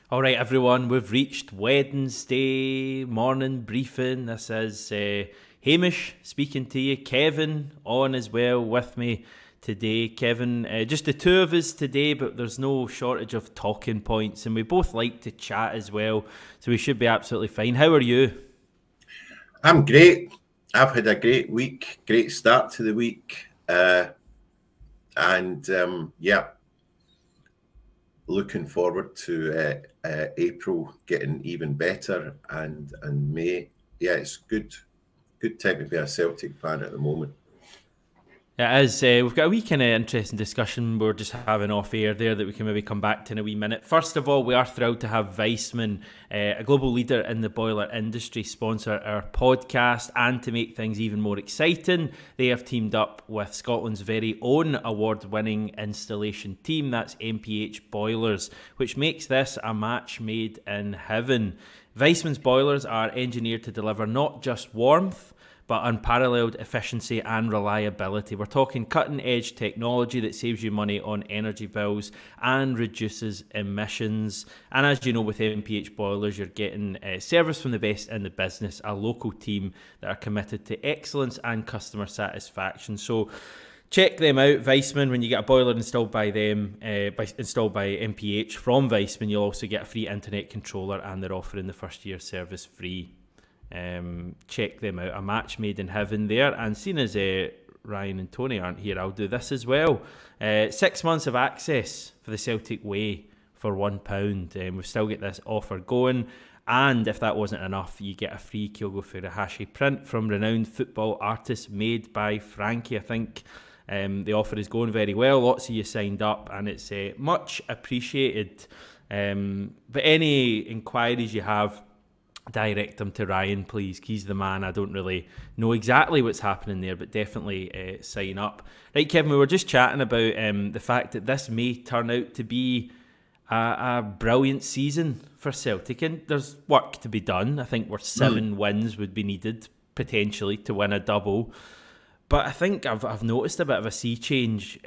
All right, everyone, we've reached Wednesday morning briefing. This is Hamish speaking to you. Kevin on as well with me today. Kevin, just the two of us today, but there's no shortage of talking points, and we both like to chat as well, so we should be absolutely fine. How are you? I'm great. I've had a great week, great start to the week, yeah, looking forward to April getting even better, and May. Yeah, it's good time to be a Celtic fan at the moment. It is. We've got a wee kind of interesting discussion we're just having off air there that we can maybe come back to in a wee minute. First of all, we are thrilled to have Weissman, a global leader in the boiler industry, sponsor our podcast. And to make things even more exciting, they have teamed up with Scotland's very own award-winning installation team. That's MPH Boilers, which makes this a match made in heaven. Weissman's boilers are engineered to deliver not just warmth, but unparalleled efficiency and reliability. We're talking cutting-edge technology that saves you money on energy bills and reduces emissions. And as you know, with MPH Boilers, you're getting service from the best in the business, a local team that are committed to excellence and customer satisfaction. So check them out, Weissman. When you get a boiler installed by them, installed by MPH from Weissman, you'll also get a free internet controller, and they're offering the first year service free. Check them out. A match made in heaven there. And seeing as Ryan and Tony aren't here, I'll do this as well. 6 months of access for the Celtic Way for £1. We've still got this offer going. And if that wasn't enough, you get a free Kyogo Furuhashi print from renowned football artist made by Frankie. I think the offer is going very well. Lots of you signed up, and it's much appreciated. But any inquiries you have, direct them to Ryan, please. He's the man. I don't really know exactly what's happening there, but definitely sign up. Right, Kevin, we were just chatting about the fact that this may turn out to be a brilliant season for Celtic, and there's work to be done. I think where 7 wins would be needed, potentially, to win a double. But I think I've noticed a bit of a sea change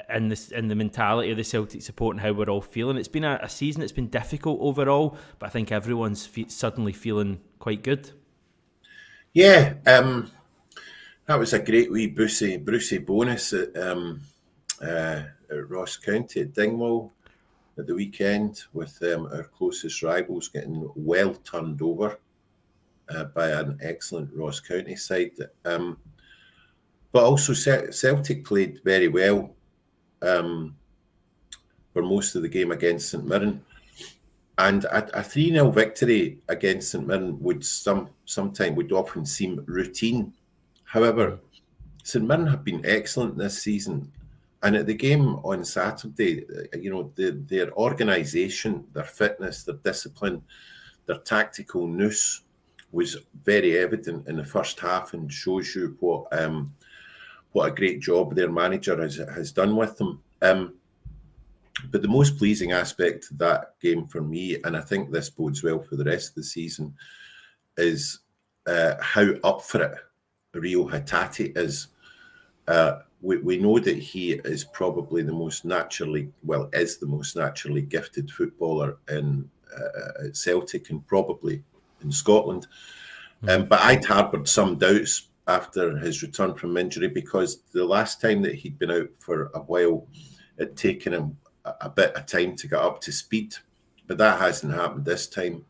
in the mentality of the Celtic support and how we're all feeling. It's been a season that's been difficult overall, but I think everyone's suddenly feeling quite good. Yeah, that was a great wee Brucey bonus at Ross County at Dingwall at the weekend, with our closest rivals getting well turned over by an excellent Ross County side. But also Celtic played very well for most of the game against St Mirren, and a 3-0 victory against St Mirren would sometimes often seem routine. However, St Mirren have been excellent this season, and at the game on Saturday, you know, their organisation, their fitness, their discipline, their tactical nous was very evident in the first half, and shows you what a great job their manager has done with them. But the most pleasing aspect of that game for me, and I think this bodes well for the rest of the season, is how up for it Rio Hatate is. We know that he is probably the most naturally gifted footballer in at Celtic, and probably in Scotland. But I'd harboured some doubts after his return from injury, because the last time that he'd been out for a while, it'd taken him a bit of time to get up to speed. But that hasn't happened this time.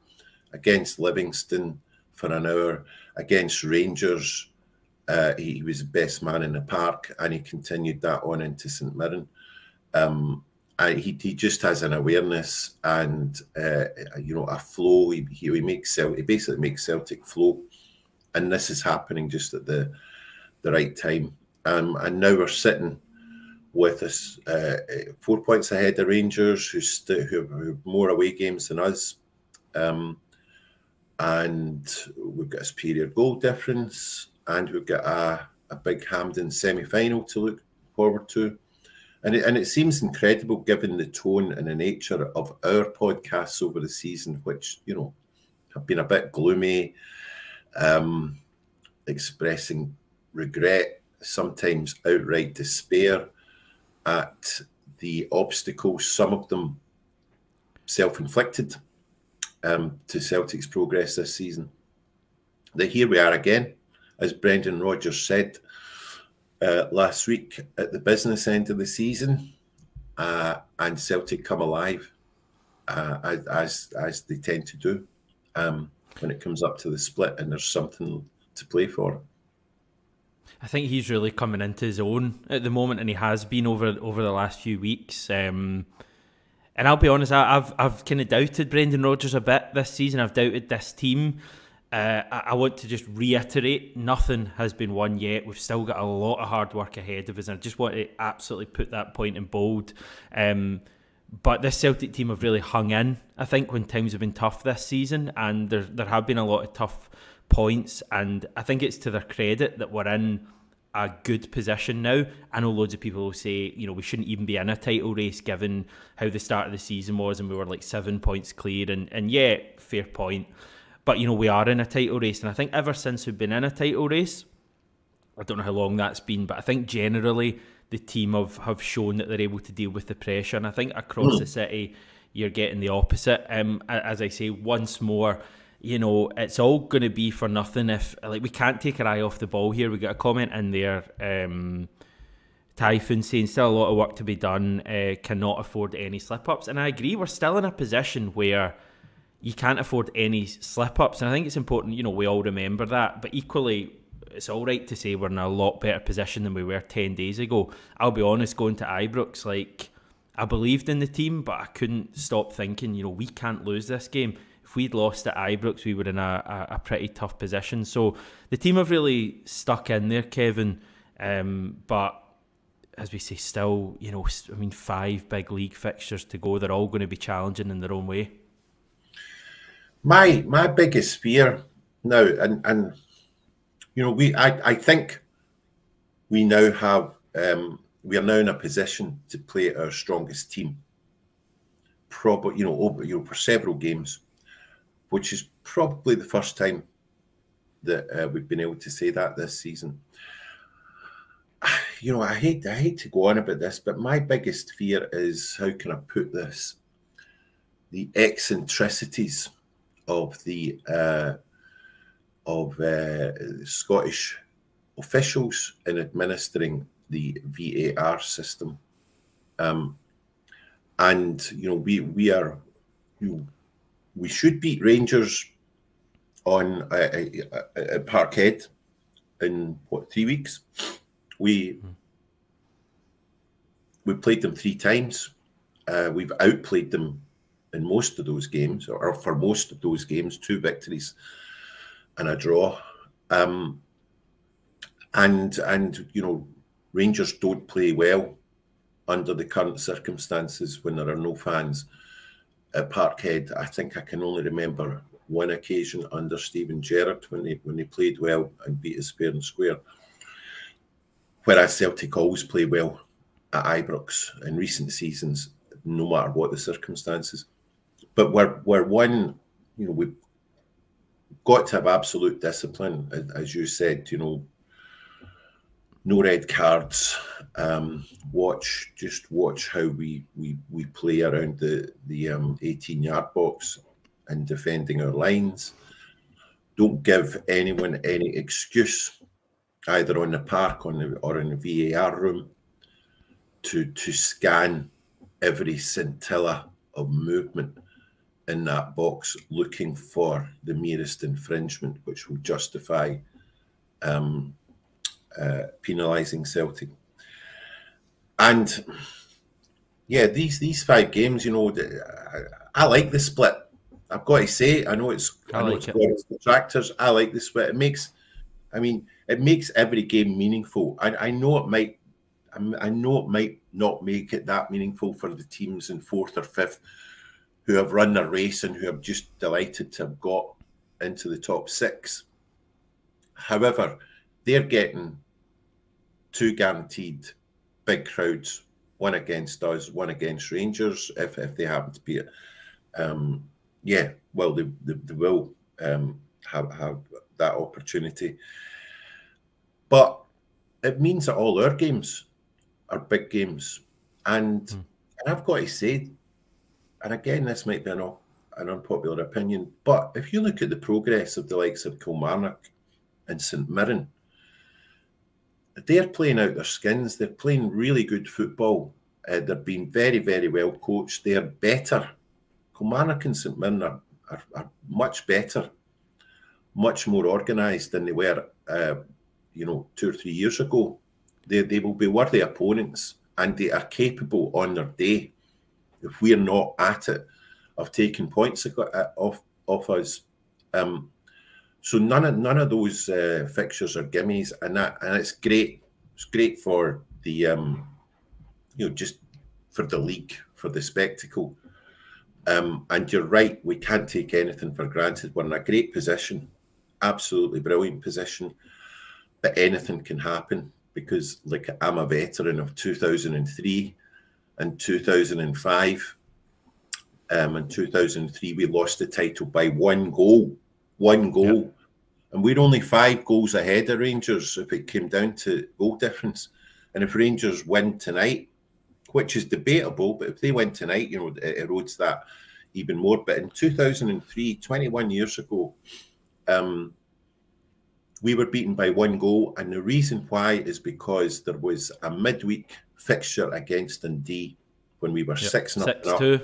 Against Livingston for an hour, against Rangers, he was the best man in the park, and he continued that on into St Mirren. And he just has an awareness and you know, a flow. He basically makes Celtic flow. And this is happening just at the right time. And now we're sitting with us 4 points ahead of Rangers, who have more away games than us. And we've got a superior goal difference, and we've got a big Hampden semi-final to look forward to. And it seems incredible, given the tone and the nature of our podcasts over the season, which, you know, have been a bit gloomy, expressing regret, sometimes outright despair at the obstacles some of them self-inflicted to Celtic's progress this season. That here we are again, as Brendan Rodgers said last week at the business end of the season, and Celtic come alive as they tend to do when it comes up to the split and there's something to play for. I think he's really coming into his own at the moment, and he has been over the last few weeks. And I'll be honest, I've kind of doubted Brendan Rodgers a bit this season. I've doubted this team. I want to just reiterate, nothing has been won yet. We've still got a lot of hard work ahead of us, and I just want to absolutely put that point in bold. But this Celtic team have really hung in, I think, when times have been tough this season, and there have been a lot of tough points, and I think it's to their credit that we're in a good position now. I know loads of people will say, we shouldn't even be in a title race given how the start of the season was, and we were like 7 points clear, and yeah, fair point. But, we are in a title race, and I think ever since we've been in a title race, I don't know how long that's been, but I think generally the team have shown that they're able to deal with the pressure, and I think across the city you're getting the opposite. As I say, once more, it's all going to be for nothing if we can't take our eye off the ball here. We got a comment in there, Typhoon saying still a lot of work to be done, cannot afford any slip-ups, and I agree, we're still in a position where you can't afford any slip-ups, and I think it's important, we all remember that, but equally, it's all right to say we're in a lot better position than we were 10 days ago. I'll be honest, going to Ibrox, I believed in the team, but I couldn't stop thinking, we can't lose this game. If we'd lost at Ibrox, we were in a pretty tough position. So the team have really stuck in there, Kevin, but as we say, still, 5 big league fixtures to go. They're all going to be challenging in their own way. My biggest fear now, and I think we now have we are now in a position to play our strongest team, probably for several games, which is probably the first time that we've been able to say that this season. I hate to go on about this, but my biggest fear is, how can I put this, the eccentricities of the Scottish officials in administering the VAR system, and we should beat Rangers on at Parkhead in 3 weeks. We played them 3 times. We've outplayed them in most of those games, or for most of those games, 2 victories and a draw. Rangers don't play well under the current circumstances when there are no fans at Parkhead. I think I can only remember one occasion under Steven Gerrard when they played well and beat us fair and square. Whereas Celtic always play well at Ibrox in recent seasons, no matter what the circumstances. But we're one, we've got to have absolute discipline, as you said, no red cards. Watch how we play around the 18-yard box and defending our lines. Don't give anyone any excuse, either on the park or in the VAR room, to scan every scintilla of movement in that box, looking for the merest infringement which will justify penalising Celtic. And yeah, these 5 games, I like the split. I've got to say, I know it's detractors. I like the split. It makes every game meaningful. I know it might not make it that meaningful for the teams in 4th or 5th who have run their race and who are just delighted to have got into the top 6. However, they're getting 2 guaranteed big crowds, one against us, one against Rangers, if they happen to be it. They will have that opportunity. But it means that all our games are big games. And I've got to say, and again, this might be an unpopular opinion, but if you look at the progress of the likes of Kilmarnock and St Mirren, they're playing out their skins. They're playing really good football. They're being very, very well coached. They're better. Kilmarnock and St Mirren are much better, much more organised than they were, 2 or 3 years ago. They will be worthy opponents, and they are capable on their day, if we're not at it, of taking points off us. So none of those fixtures are gimmies, and it's great. It's great for the just for the league, for the spectacle. And you're right, we can't take anything for granted. We're in a great position, absolutely brilliant position, but anything can happen because, like, I'm a veteran of 2003 and 2005. In 2003, we lost the title by one goal. Yep. And we're only 5 goals ahead of Rangers if it came down to goal difference. And if Rangers win tonight, which is debatable, but if they win tonight, it erodes that even more. But in 2003, 21 years ago, we were beaten by 1 goal. And the reason why is because there was a midweek fixture against Dundee when we were 6-0 up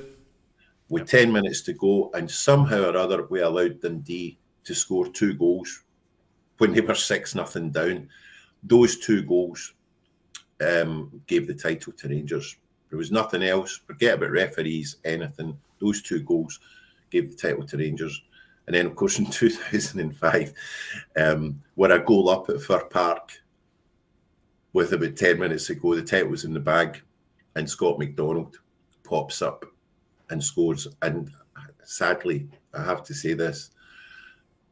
with 10 minutes to go. And somehow or other, we allowed Dundee to score 2 goals when they were 6-0 down. Those 2 goals gave the title to Rangers. There was nothing else. Forget about referees, anything. Those 2 goals gave the title to Rangers. And then, of course, in 2005, we're a goal up at Fir Park with about 10 minutes to go. The title was in the bag, and Scott McDonald pops up and scores. And sadly, I have to say this,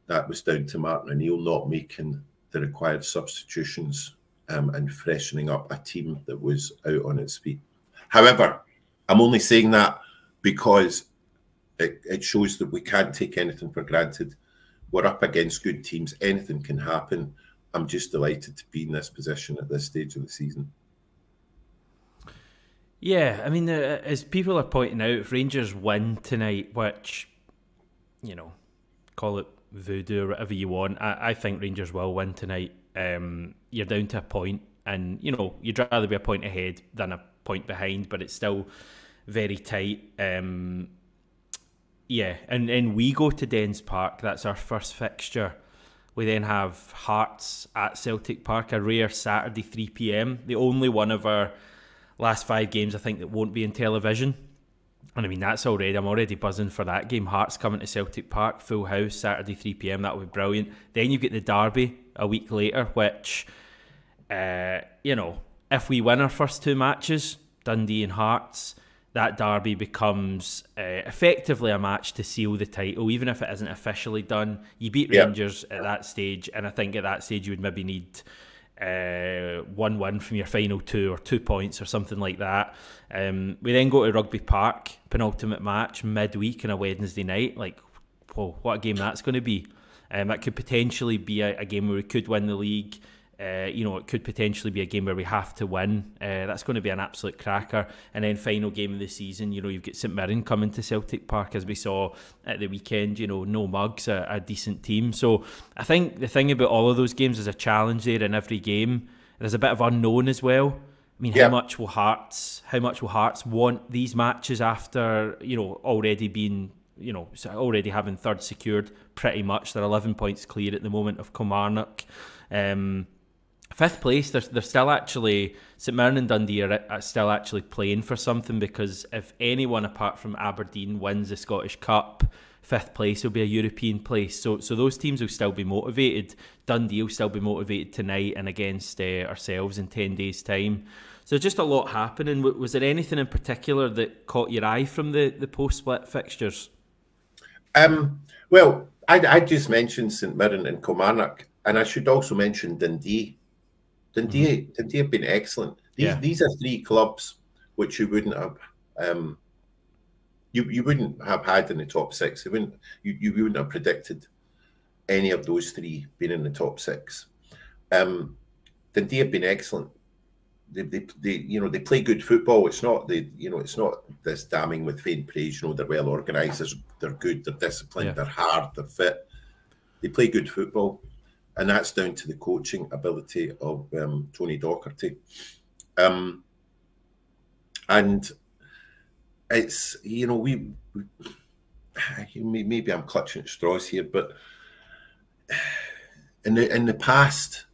that was down to Martin O'Neill not making the required substitutions and freshening up a team that was out on its feet. However, I'm only saying that because it shows that we can't take anything for granted. We're up against good teams. Anything can happen. I'm just delighted to be in this position at this stage of the season. Yeah, I mean, as people are pointing out, if Rangers win tonight, which, call it voodoo or whatever you want, I think Rangers will win tonight. You're down to a point, and you'd rather be a point ahead than a point behind, but it's still very tight. And we go to Dens Park. That's our first fixture. We then have Hearts at Celtic Park, a rare Saturday 3 p.m. The only one of our last 5 games, I think, that won't be in television. And I mean, I'm already buzzing for that game. Hearts coming to Celtic Park, full house, Saturday 3 p.m. That would be brilliant. Then you get the derby a week later, which, if we win our first 2 matches, Dundee and Hearts, that derby becomes effectively a match to seal the title, even if it isn't officially done. You beat Rangers at that stage, and I think at that stage you would maybe need 1 win from your final 2 or 2 points or something like that. We then go to Rugby Park, penultimate match, midweek on a Wednesday night. Like, whoa, what a game that's going to be. That could potentially be a game where we could win the league. It could potentially be a game where we have to win. That's going to be an absolute cracker. And then final game of the season, you've got St Mirren coming to Celtic Park, as we saw at the weekend. No mugs, a decent team. So I think the thing about all of those games is a challenge there in every game. There's a bit of unknown as well. I mean, how much will Hearts want these matches after already being already having third secured pretty much? They're 11 points clear at the moment of Kilmarnock. 5th place, they're still actually, St Mirren and Dundee are still actually playing for something, because if anyone apart from Aberdeen wins the Scottish Cup, 5th place will be a European place. So those teams will still be motivated. Dundee will still be motivated tonight and against ourselves in 10 days' time. So just a lot happening. Was there anything in particular that caught your eye from the post-split fixtures? Well, I just mentioned St Mirren and Kilmarnock, and I should also mention Dundee. Dundee have been excellent. These are 3 clubs which you wouldn't have you wouldn't have had in the top 6. You wouldn't have predicted any of those 3 being in the top 6. Dundee have been excellent. they play good football. It's not it's not this damning with faint praise. They're well organised, they're good, they're disciplined, they're hard, they're fit. They play good football, and that's down to the coaching ability of Tony Docherty. And it's we maybe I'm clutching at straws here, but in the past,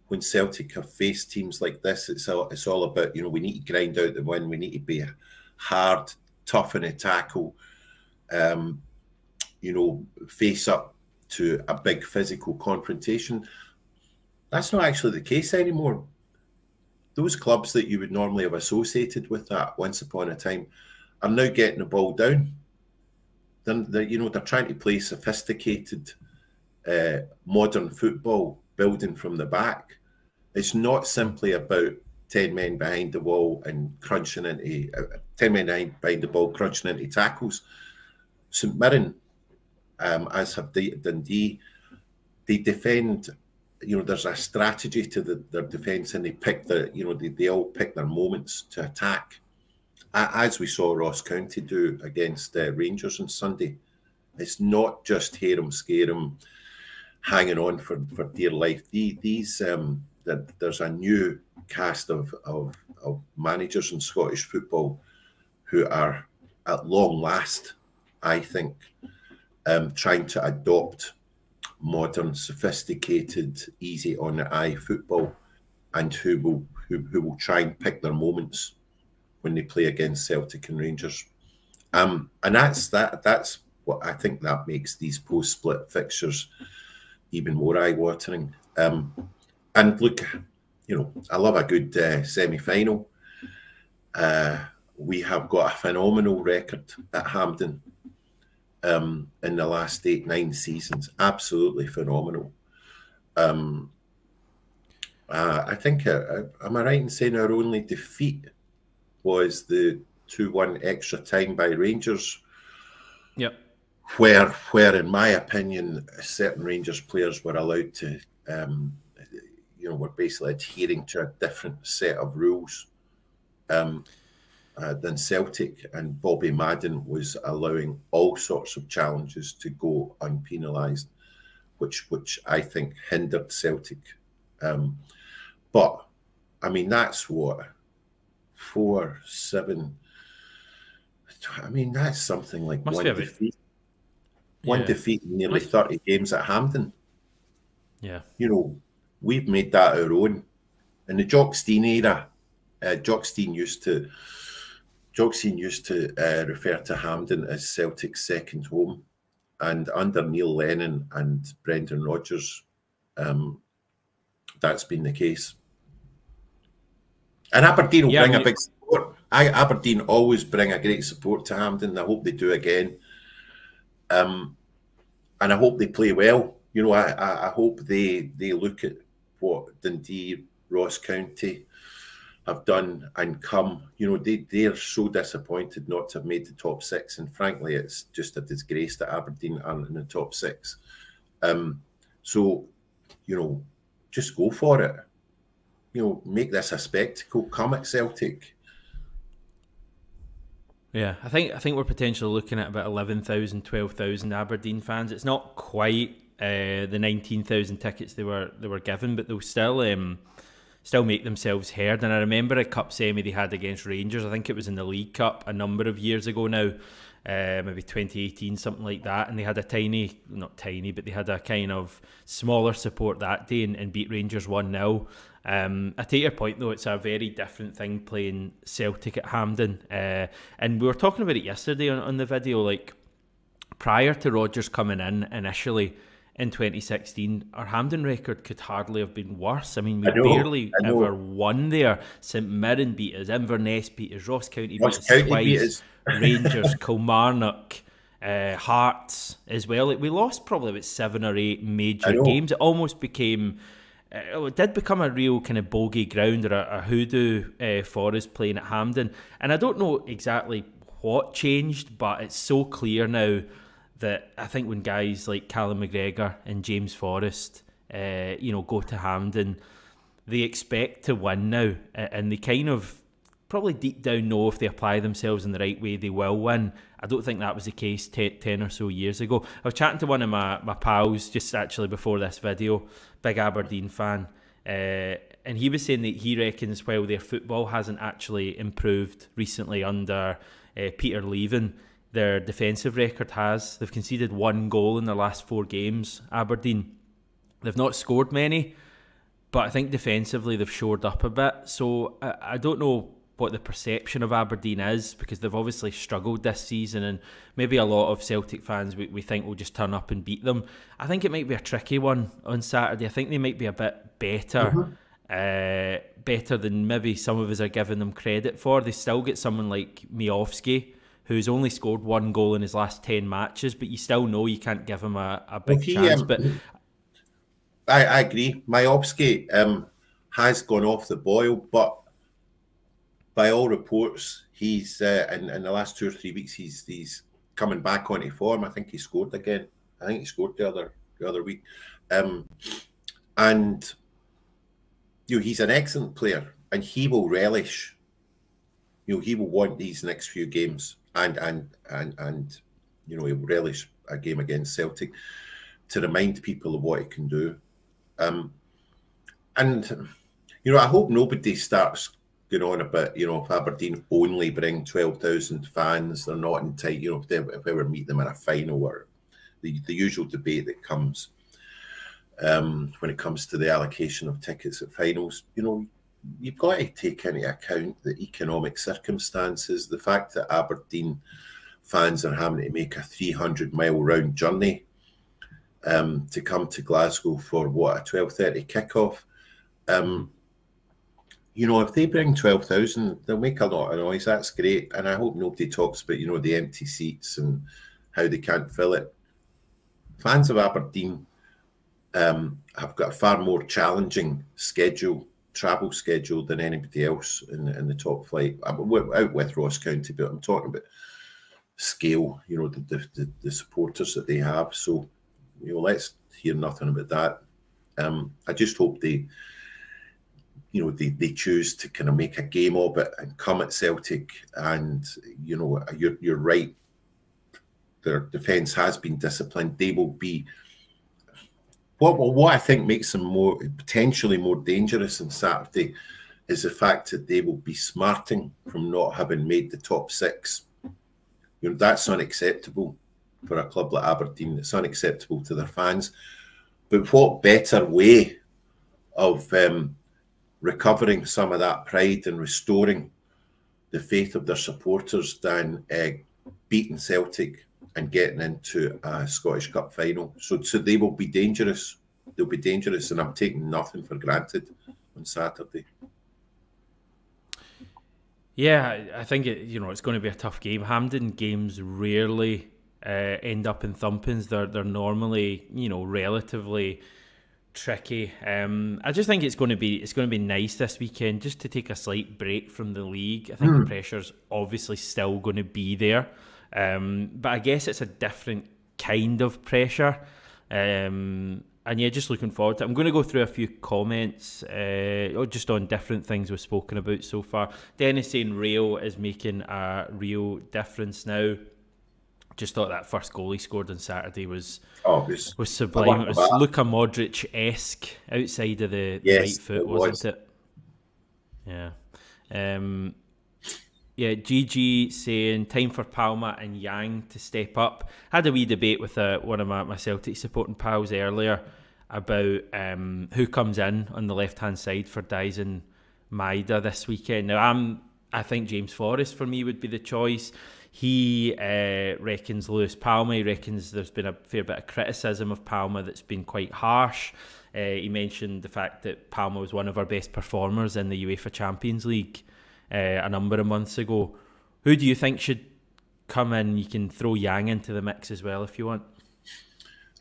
when Celtic have faced teams like this, it's all about we need to grind out the win, we need to be hard, tough in a tackle, face up to a big physical confrontation. That's not actually the case anymore. Those clubs that you would normally have associated with that once upon a time are now getting the ball down. They're trying to play sophisticated, modern football, building from the back. It's not simply about 10 men behind the wall and crunching into 10 men behind the ball, crunching into tackles. St Mirren, as have Dundee, they defend. There's a strategy to their defence, and they pick they all pick their moments to attack, as we saw Ross County do against Rangers on Sunday. It's not just hear 'em, scare 'em, hanging on for dear life. There's a new cast of managers in Scottish football who are, at long last, I think, trying to adopt modern, sophisticated, easy on the eye football, and who will try and pick their moments when they play against Celtic and Rangers. And that's what I think that makes these post-split fixtures even more eye-watering. And look, I love a good semi-final. We have got a phenomenal record at Hampden in the last 8-9 seasons. Absolutely phenomenal. I think, am I right in saying our only defeat was the 2-1 extra time by Rangers? Yep. Where in my opinion, certain Rangers players were allowed to, were basically adhering to a different set of rules than Celtic, and Bobby Madden was allowing all sorts of challenges to go unpenalised, which I think hindered Celtic. But I mean, that's what 4-7. I mean, that's something like one defeat. One defeat in nearly 30 games at Hampden. Yeah. We've made that our own. In the Jock Stein era, Jock Stein used to refer to Hampden as Celtic's second home. And under Neil Lennon and Brendan Rodgers, that's been the case. And Aberdeen will bring a big support. Aberdeen always bring a great support to Hampden. I hope they do again. And I hope they play well. I hope they look at what Dundee, Ross County have done and come. They're so disappointed not to have made the top 6. And frankly, it's just a disgrace that Aberdeen aren't in the top 6. So, just go for it. Make this a spectacle. Come at Celtic. Yeah, I think we're potentially looking at about 11,000, 12,000 Aberdeen fans. It's not quite the 19,000 tickets they were given, but they'll still make themselves heard. And I remember a cup semi they had against Rangers. I think it was in the League Cup a number of years ago now, maybe 2018, something like that. And they had not tiny, but they had a kind of smaller support that day and beat Rangers 1-0. I take your point though, it's a very different thing playing Celtic at Hampden. And we were talking about it yesterday on the video, like prior to Rodgers coming in initially in 2016, our Hampden record could hardly have been worse. I mean, we barely ever won there. St Mirren beat us, Inverness beat us, Ross County beat us twice, Rangers, Kilmarnock, Hearts as well. We lost probably about 7 or 8 major games. It almost became... it did become a real kind of bogey ground, or a hoodoo for us playing at Hampden. And I don't know exactly what changed, but it's so clear now that I think when guys like Callum McGregor and James Forrest, go to Hampden, they expect to win now, and they kind of probably deep down know if they apply themselves in the right way, they will win. I don't think that was the case 10 or so years ago. I was chatting to one of my pals just actually before this video, big Aberdeen fan, and he was saying that he reckons while their football hasn't actually improved recently under Peter Leven, their defensive record has. They've conceded 1 goal in their last 4 games, Aberdeen. They've not scored many, but I think defensively they've shored up a bit. So I don't know what the perception of Aberdeen is, because they've obviously struggled this season, and maybe a lot of Celtic fans we think will just turn up and beat them. I think it might be a tricky one on Saturday. I think they might be a bit better, better than maybe some of us are giving them credit for. They still get someone like Miovski, who's only scored 1 goal in his last 10 matches, but you still know you can't give him a big chance. But I agree. Miovski has gone off the boil, but by all reports, he's in the last 2 or 3 weeks, he's coming back onto form. I think he scored again. I think he scored the other week, and he's an excellent player, and he will relish. He will want these next few games, and he will relish a game against Celtic to remind people of what he can do. And I hope nobody starts going on about, if Aberdeen only bring 12,000 fans, they're not in tight, if they ever meet them in a final, or the usual debate that comes when it comes to the allocation of tickets at finals. You've got to take into account the economic circumstances, the fact that Aberdeen fans are having to make a 300-mile round journey to come to Glasgow for a 12:30 kickoff. If they bring 12,000, they'll make a lot of noise. That's great. And I hope nobody talks about, the empty seats and how they can't fill it. Fans of Aberdeen have got a far more challenging travel schedule than anybody else in the top flight. I'm out with Ross County, but I'm talking about scale, the supporters that they have. So, let's hear nothing about that. I just hope they choose to kind of make a game of it and come at Celtic. And, you're right. Their defence has been disciplined. They will be... What I think makes them potentially more dangerous on Saturday is the fact that they will be smarting from not having made the top 6. That's unacceptable for a club like Aberdeen. It's unacceptable to their fans. But what better way of recovering some of that pride and restoring the faith of their supporters than beating Celtic and getting into a Scottish Cup final? So they will be dangerous. They'll be dangerous, and I'm taking nothing for granted on Saturday. Yeah, I think it's going to be a tough game. Hampden games rarely end up in thumpings. They're normally relatively tricky. I just think it's going to be nice this weekend just to take a slight break from the league. I think the pressure's obviously still going to be there, but I guess it's a different kind of pressure. And yeah, just looking forward to it. I'm going to go through a few comments just on different things we've spoken about so far. Dennis saying Rail is making a real difference now. Just thought that first goal he scored on Saturday was sublime. It was Luka Modric-esque outside of the right foot, wasn't it? Yeah. Yeah, GG saying time for Palma and Yang to step up. Had a wee debate with one of my Celtic supporting pals earlier about who comes in on the left-hand side for Dyson Maeda this weekend. Now, I think James Forrest for me would be the choice. He reckons Lewis Palma. He reckons there's been a fair bit of criticism of Palma that's been quite harsh. He mentioned the fact that Palma was one of our best performers in the UEFA Champions League a number of months ago. Who do you think should come in? You can throw Yang into the mix as well if you want.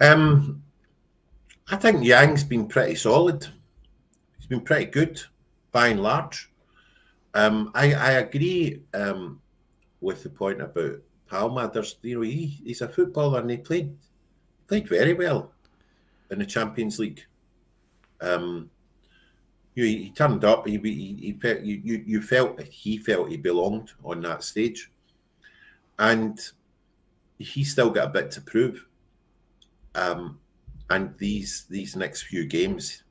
I think Yang's been pretty solid. He's been pretty good by and large. I agree with the point about Palma. There's he's a footballer and he played very well in the Champions League. he turned up. He felt you felt he felt he belonged on that stage, and he still got a bit to prove. And these next few games,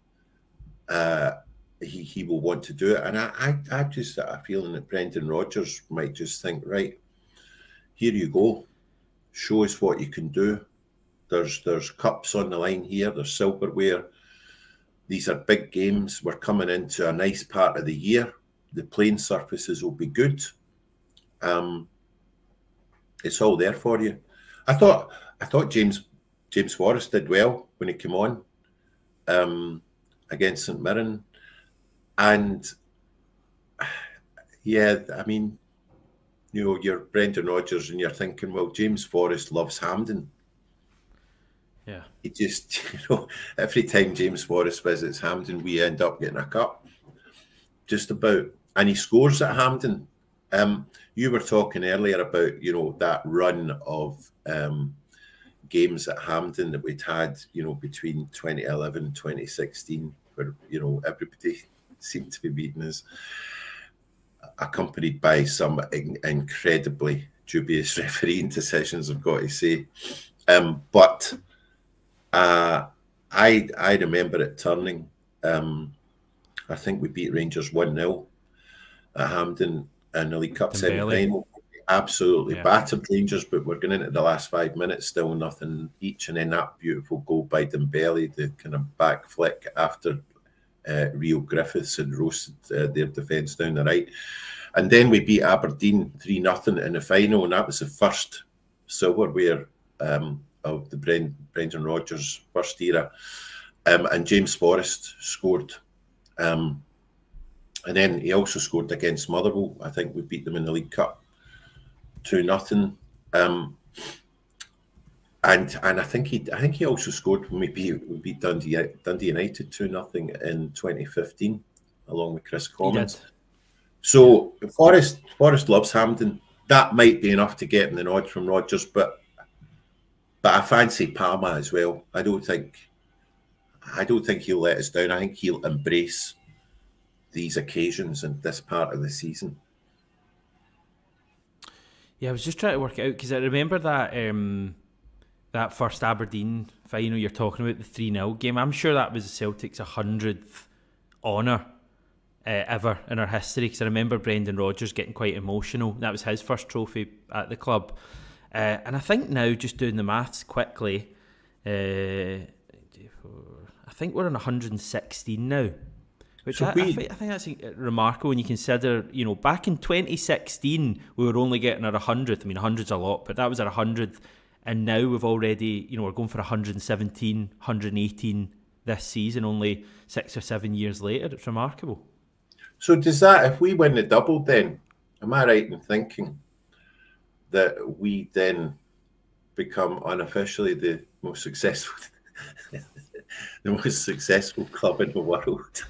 he will want to do it. And I just got a feeling that Brendan Rodgers might just think, right, here you go, show us what you can do. There's cups on the line here. There's silverware. These are big games. We're coming into a nice part of the year. The playing surfaces will be good. It's all there for you. I thought James Forrest did well when he came on against St Mirren, and yeah, I mean, you know, you're Brendan Rodgers and you're thinking, well, James Forrest loves Hampden. Yeah, He just, you know, every time James Forrest visits Hampden, we end up getting a cup, just about, and he scores at Hampden. You were talking earlier about, you know, that run of games at Hampden that we'd had, you know, between 2011 and 2016, where, you know, everybody seemed to be beating us, accompanied by some incredibly dubious refereeing decisions, I've got to say. But I remember it turning. I think we beat Rangers 1-0 at Hampden in the League Cup semi-final. Absolutely battered Rangers, but we're going into the last 5 minutes, still nothing each. And then that beautiful goal by Dembele, the kind of back flick after Rio Griffiths had roasted their defence down the right. And then we beat Aberdeen 3-0 in the final, and that was the first silverware of the Brendan Rodgers first era. And James Forrest scored. And then he also scored against Motherwell. I think we beat them in the League Cup 2-0. And I think he also scored when we beat Dundee United 2-0 in 2015, along with Chris Commons. So Forrest loves Hampden. That might be enough to get him the nod from Rodgers, but I fancy Palma as well. I don't think he'll let us down. I think he'll embrace these occasions and this part of the season. Yeah, I was just trying to work it out because I remember that that first Aberdeen final you're talking about, the 3-0 game. I'm sure that was Celtic's 100th honour ever in our history, because I remember Brendan Rodgers getting quite emotional. That was his first trophy at the club. And I think now, just doing the maths quickly, I think we're on 116 now. Which I think that's remarkable when you consider, you know, back in 2016, we were only getting our 100th. I mean, 100's a lot, but that was our 100th. And now we've already, you know, we're going for 117, 118 this season, only 6 or 7 years later. It's remarkable. So does that, if we win the double then, am I right in thinking that we then become unofficially the most successful the most successful club in the world?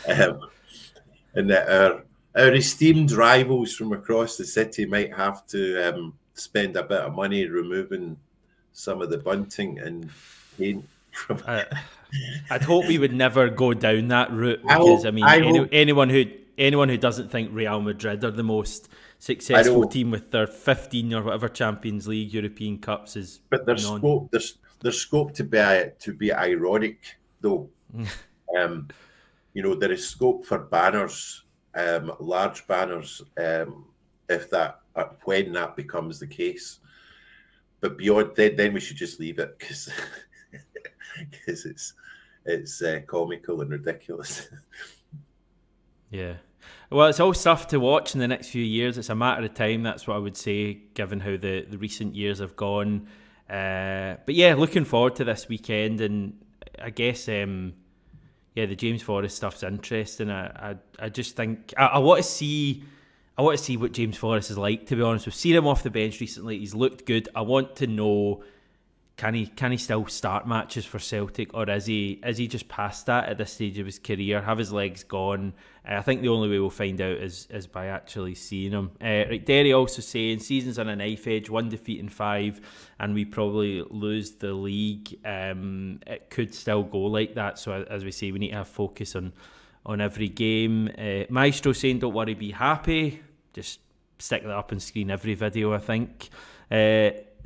And that our esteemed rivals from across the city might have to spend a bit of money removing some of the bunting and paint from I'd hope we would never go down that route, because anyone who doesn't think Real Madrid are the most successful team with their 15 or whatever Champions League, European Cups is. But there's scope to be ironic though. You know, there is scope for banners, large banners, when that becomes the case. But beyond then we should just leave it, because it's comical and ridiculous. Yeah. Well, it's all stuff to watch in the next few years. It's a matter of time, that's what I would say, given how the recent years have gone. But yeah, looking forward to this weekend, and I guess the James Forrest stuff's interesting. I just think I want to see what James Forrest is like, to be honest. We've seen him off the bench recently. He's looked good. I want to know, can he still start matches for Celtic, or is he just past that at this stage of his career? Have his legs gone? I think the only way we'll find out is by actually seeing him. Right, Derry also saying season's on a knife edge, 1 defeat in 5, and we probably lose the league. It could still go like that. So as we say, we need to have focus on every game. Maestro saying don't worry, be happy. Just stick that up and screen every video, I think.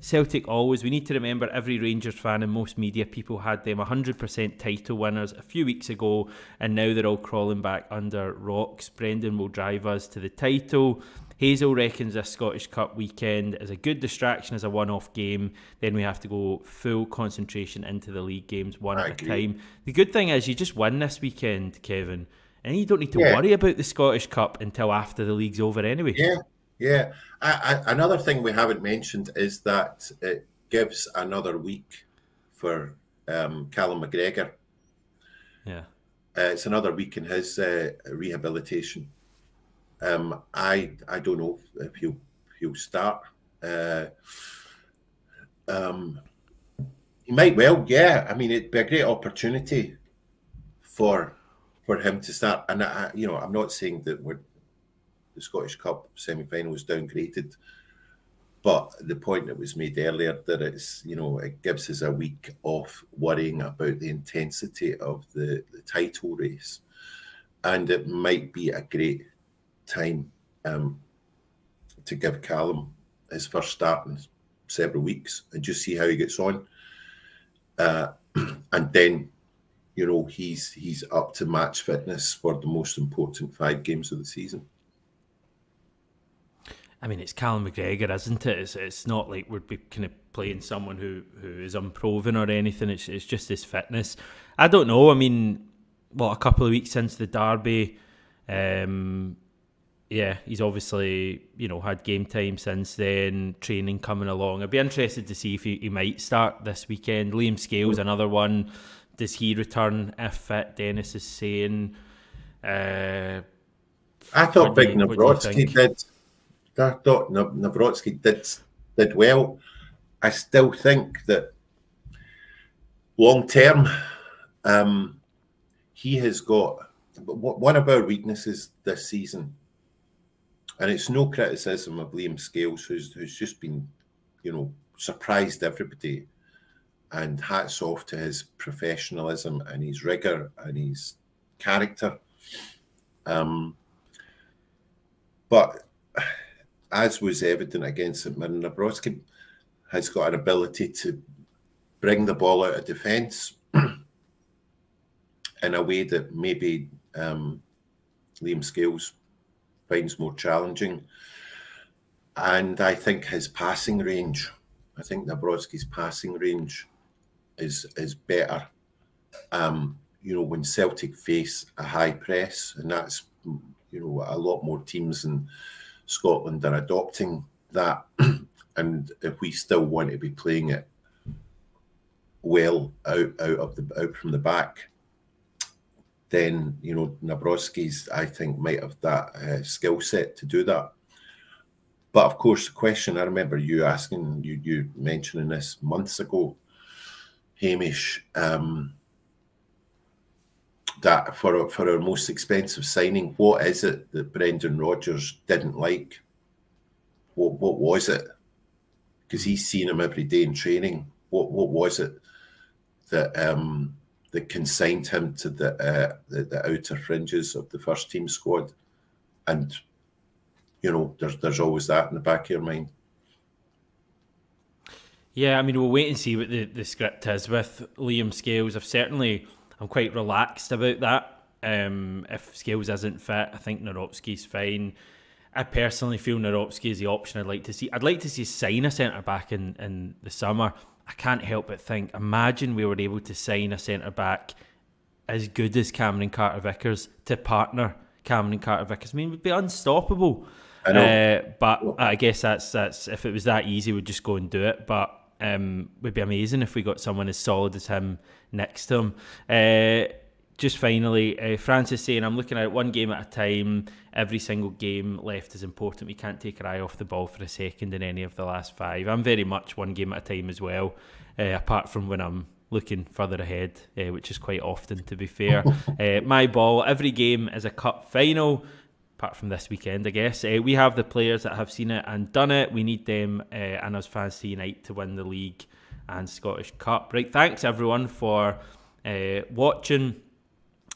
Celtic always, we need to remember every Rangers fan and most media people had them 100% title winners a few weeks ago, and now they're all crawling back under rocks. Brendan will drive us to the title. Hazel reckons this Scottish Cup weekend is a good distraction as a one-off game. Then we have to go full concentration into the league games one at a time. The good thing is you just win this weekend, Kevin, and you don't need to worry about the Scottish Cup until after the league's over anyway. Yeah. Another thing we haven't mentioned is that it gives another week for Callum McGregor. Yeah. It's another week in his rehabilitation. I don't know if he'll start. He might well, yeah. I mean, it'd be a great opportunity for him to start. And I'm not saying that the Scottish Cup semi-final was downgraded, but the point that was made earlier that it's, it gives us a week off worrying about the intensity of the title race, and it might be a great time to give Callum his first start in several weeks and just see how he gets on, and then he's up to match fitness for the most important 5 games of the season. I mean, it's Callum McGregor, isn't it? It's not like we'd be kind of playing someone who is unproven or anything. It's just his fitness. I don't know. I mean, a couple of weeks since the derby, he's obviously had game time since then. Training coming along. I'd be interested to see if he might start this weekend. Liam Scales, another one. Does he return if fit? Dennis is saying. I thought Big Nawrocki did. I thought Nawrocki did well. I still think that long term, he has got one of our weaknesses this season, and it's no criticism of Liam Scales, who's just been, surprised everybody, and hats off to his professionalism and his rigour and his character. But as was evident against St Mirren, Nawrocki has got an ability to bring the ball out of defence in a way that maybe Liam Scales finds more challenging. And I think his passing range, Nawrocki's passing range is better. When Celtic face a high press, and that's, a lot more teams in Scotland are adopting that, and if we still want to be playing it well out from the back, then Nawrocki's, I think, might have that skill set to do that. But of course, the question I remember you asking, you mentioning this months ago, Hamish, that for our most expensive signing, what is it that Brendan Rodgers didn't like? What was it? Because he's seen him every day in training. What was it that that consigned him to the outer fringes of the first team squad? And there's always that in the back of your mind. Yeah, I mean, we'll wait and see what the script is with Liam Scales. I'm quite relaxed about that. If Scales isn't fit, I think Nawrocki's fine. I personally feel Nawrocki is the option I'd like to see. I'd like to see sign a centre-back in the summer. I can't help but think, imagine we were able to sign a centre-back as good as Cameron Carter-Vickers to partner Cameron Carter-Vickers. I mean, we'd be unstoppable. I know. But I guess that's if it was that easy, we'd just go and do it. But would be amazing if we got someone as solid as him next to him. just finally, Francis saying, I'm looking at it one game at a time. Every single game left is important. We can't take our eye off the ball for a second in any of the last 5. I'm very much one game at a time as well, apart from when I'm looking further ahead, which is quite often, to be fair. My ball, every game is a cup final, apart from this weekend, I guess. We have the players that have seen it and done it. We need them and us fans to unite to win the league and Scottish Cup. Right, thanks everyone for watching,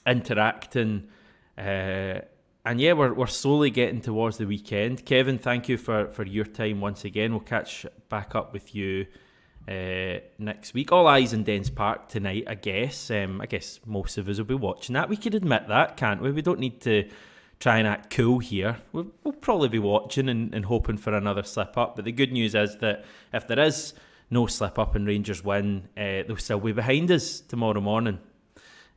interacting, and yeah, we're slowly getting towards the weekend. Kevin, thank you for your time once again. We'll catch back up with you next week. All eyes on Dens Park tonight, I guess. I guess most of us will be watching that. We could admit that, can't we? We don't need to try and act cool here. We'll probably be watching and hoping for another slip up. But the good news is that if there is no slip up and Rangers win, they'll still be behind us tomorrow morning.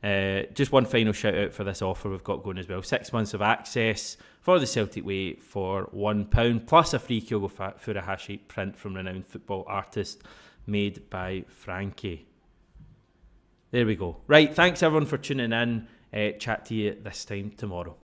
Just one final shout out for this offer we've got going as well. 6 months of access for the Celtic Way for £1, plus a free Kyogo Furuhashi print from renowned football artist made by Frankie. There we go. Right, thanks everyone for tuning in. Chat to you this time tomorrow.